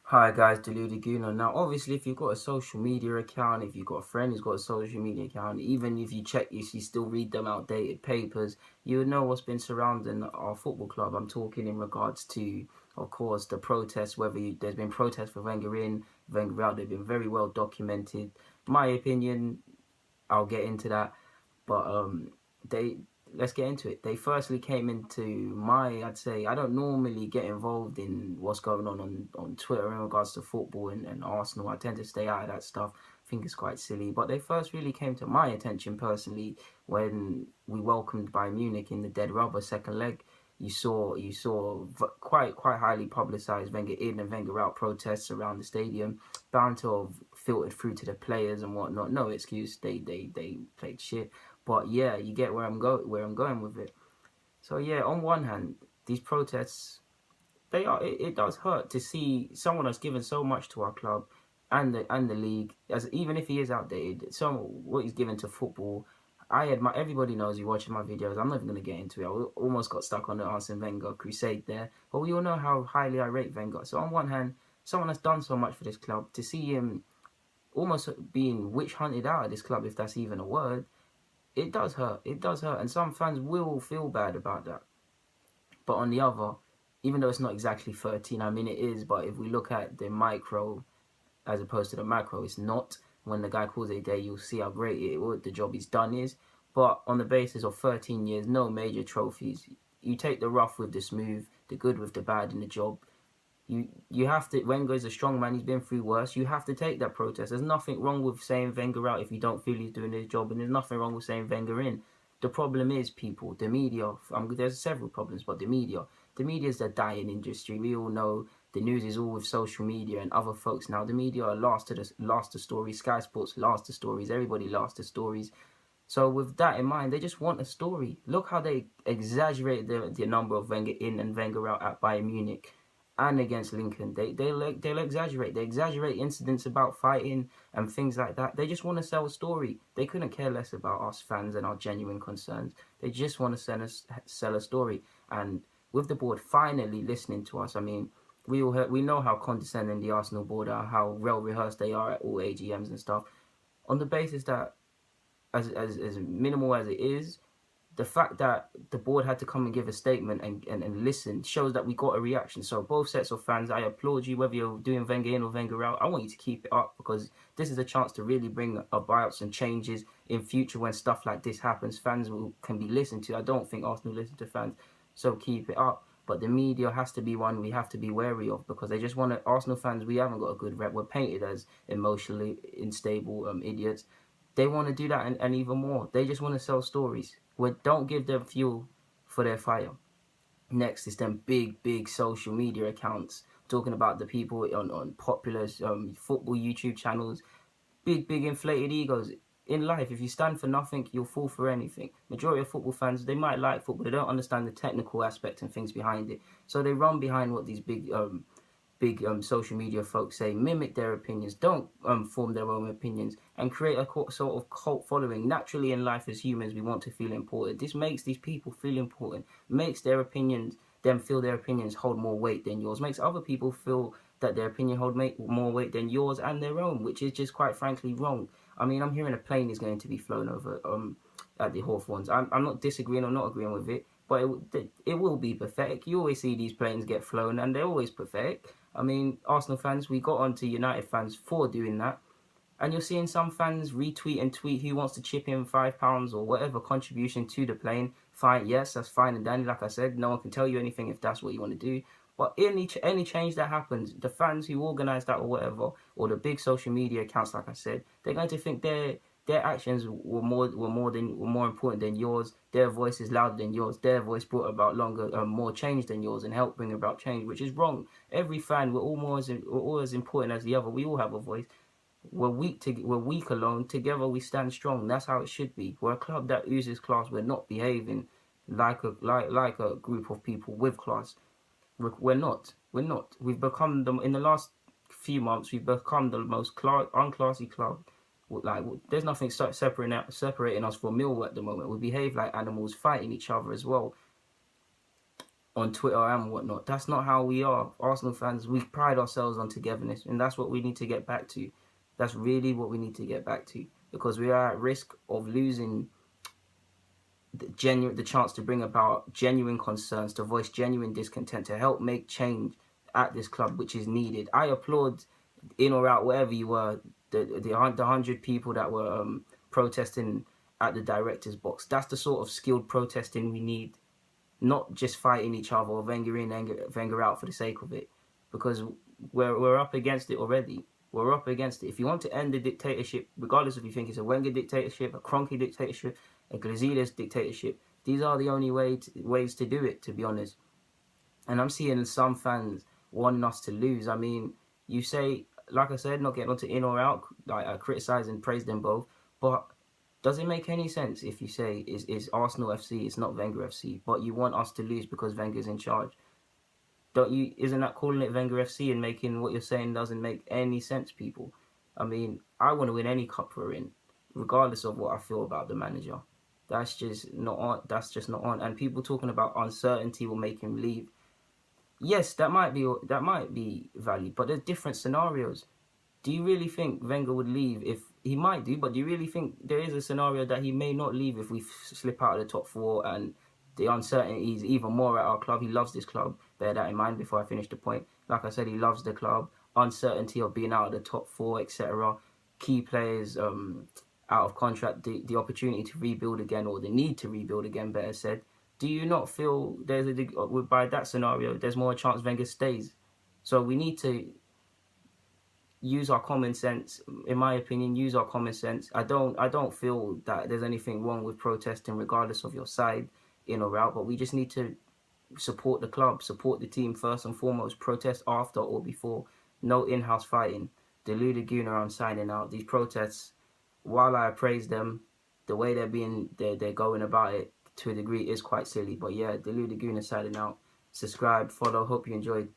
Hi guys, Deluded Guna. Now, obviously, if you've got a social media account, if you've got a friend who's got a social media account, even if you check, if you still read them outdated papers, you would know what's been surrounding our football club. I'm talking in regards to, of course, the protests. There's been protests for Wenger in, Wenger out. They've been very well documented. My opinion, I'll get into that. But they let's get into it. They firstly came into I'd say I don't normally get involved in what's going on Twitter in regards to football and Arsenal. I tend to stay out of that stuff. I think it's quite silly. But they first really came to my attention personally when we welcomed by Munich in the dead rubber second leg. You saw quite highly publicised Wenger in and Wenger out protests around the stadium, bound to have filtered through to the players and whatnot. No excuse, they played shit. But yeah, you get where I'm going with it. So yeah, on one hand, these protests, it does hurt to see someone that's given so much to our club and the league, as even if he is outdated, some what he's given to football. Everybody knows you watching my videos. I'm not even gonna get into it. I almost got stuck on the Arsene Wenger crusade there, but we all know how highly I rate Wenger. So on one hand, someone that's done so much for this club, to see him almost being witch hunted out of this club, if that's even a word, it does hurt. It does hurt, and some fans will feel bad about that. But on the other, even though it's not exactly 13, I mean it is, but if we look at the micro as opposed to the macro, it's not. When the guy calls it a day, you'll see how great the job he's done is. But on the basis of 13 years, no major trophies, you take the rough with the smooth, the good with the bad in the job. You have to. Wenger is a strong man. He's been through worse. You have to take that protest. There's nothing wrong with saying Wenger out if you don't feel he's doing his job, and there's nothing wrong with saying Wenger in. The problem is people, the media. There's several problems, but the media is the dying industry. We all know the news is all with social media and other folks now. The media are last to stories. Sky Sports last to stories. Everybody last to stories. So with that in mind, they just want a story. Look how they exaggerate the number of Wenger in and Wenger out at Bayern Munich and against Lincoln. They'll exaggerate. They exaggerate incidents about fighting and things like that. They just want to sell a story. They couldn't care less about us fans and our genuine concerns. They just want to sell a story. And with the board finally listening to us, I mean, we know how condescending the Arsenal board are, how well rehearsed they are at all AGMs and stuff. On the basis that as minimal as it is, the fact that the board had to come and give a statement and listen shows that we got a reaction. So both sets of fans, I applaud you, whether you're doing Wenger in or Wenger out. I want you to keep it up, because this is a chance to really bring about some changes in future when stuff like this happens. Fans can be listened to. I don't think Arsenal listen to fans, so keep it up. But the media has to be one we have to be wary of, because they just want to. Arsenal fans, we haven't got a good rep. We're painted as emotionally unstable idiots. They want to do that and even more. They just want to sell stories. Don't give them fuel for their fire. Next is them big social media accounts talking about the people on popular football YouTube channels. Big inflated egos. In life, if you stand for nothing, you'll fall for anything. Majority of football fans, they might like football, they don't understand the technical aspect and things behind it. So they run behind what these big social media folks say, mimic their opinions, don't form their own opinions, and create a sort of cult following. Naturally, in life as humans, we want to feel important. This makes these people feel important, makes them feel their opinions hold more weight than yours, makes other people feel that their opinion hold more weight than yours and their own, which is just quite frankly wrong. I mean, I'm hearing a plane is going to be flown over at the Hawthorns. I'm not disagreeing or not agreeing with it, but it will be pathetic. You always see these planes get flown, and they're always pathetic. I mean, Arsenal fans, we got onto United fans for doing that. And you're seeing some fans retweet and tweet who wants to chip in £5 or whatever contribution to the plane. Fine, yes, that's fine and dandy. Like I said, no one can tell you anything if that's what you want to do. But any change that happens, the fans who organise that or whatever, or the big social media accounts, like I said, they're going to think their actions were more important than yours. Their voice is louder than yours. Their voice brought about more change than yours and helped bring about change, which is wrong. Every fan, we're all as important as the other. We all have a voice. We're weak alone. Together we stand strong. That's how it should be. We're a club that uses class. We're not behaving like a group of people with class. We're not. We're not. We've become in the last few months. We've become the most unclassy club. Like, there's nothing separating us from Millwall at the moment. We behave like animals, fighting each other as well. on Twitter and whatnot. That's not how we are. Arsenal fans, we pride ourselves on togetherness, and that's what we need to get back to. That's really what we need to get back to, because we are at risk of losing the chance to bring about genuine concerns, to voice genuine discontent, to help make change at this club, which is needed. I applaud, in or out, wherever you were, the 100 people that were protesting at the director's box. That's the sort of skilled protesting we need, not just fighting each other or Wenger in, Wenger out for the sake of it, because we're up against it already. We're up against it. If you want to end the dictatorship, regardless if you think it's a Wenger dictatorship, a Kroenke dictatorship, a Glazedes dictatorship, these are the only ways to do it, to be honest. And I'm seeing some fans wanting us to lose. I mean, you say, like I said, not getting onto in or out, like I criticize and praise them both, but does it make any sense if you say it's Arsenal FC, it's not Wenger FC, but you want us to lose because Wenger's in charge? Don't you? Isn't that calling it Wenger FC and making what you're saying doesn't make any sense, people? I mean, I want to win any cup we're in, regardless of what I feel about the manager. That's just not on. That's just not on. And people talking about uncertainty will make him leave. Yes, that might be valid, but there's different scenarios. Do you really think Wenger would leave? If he might do, but do you really think there is a scenario that he may not leave if we slip out of the top four and the uncertainty is even more at our club? He loves this club. Bear that in mind before I finish the point. Like I said, he loves the club. Uncertainty of being out of the top four, etc. Key players out of contract, the opportunity to rebuild again, or the need to rebuild again, better said. Do you not feel there's by that scenario, there's more chance Wenger stays? So we need to use our common sense. In my opinion, use our common sense. I don't feel that there's anything wrong with protesting, regardless of your side, in or out. But we just need to support the club, support the team first and foremost. Protest after or before. No in-house fighting. The Luguna, I'm signing out. These protests, while I praise them, the way they're going about it to a degree is quite silly. But yeah, the Luguna signing out. Subscribe, follow. Hope you enjoyed.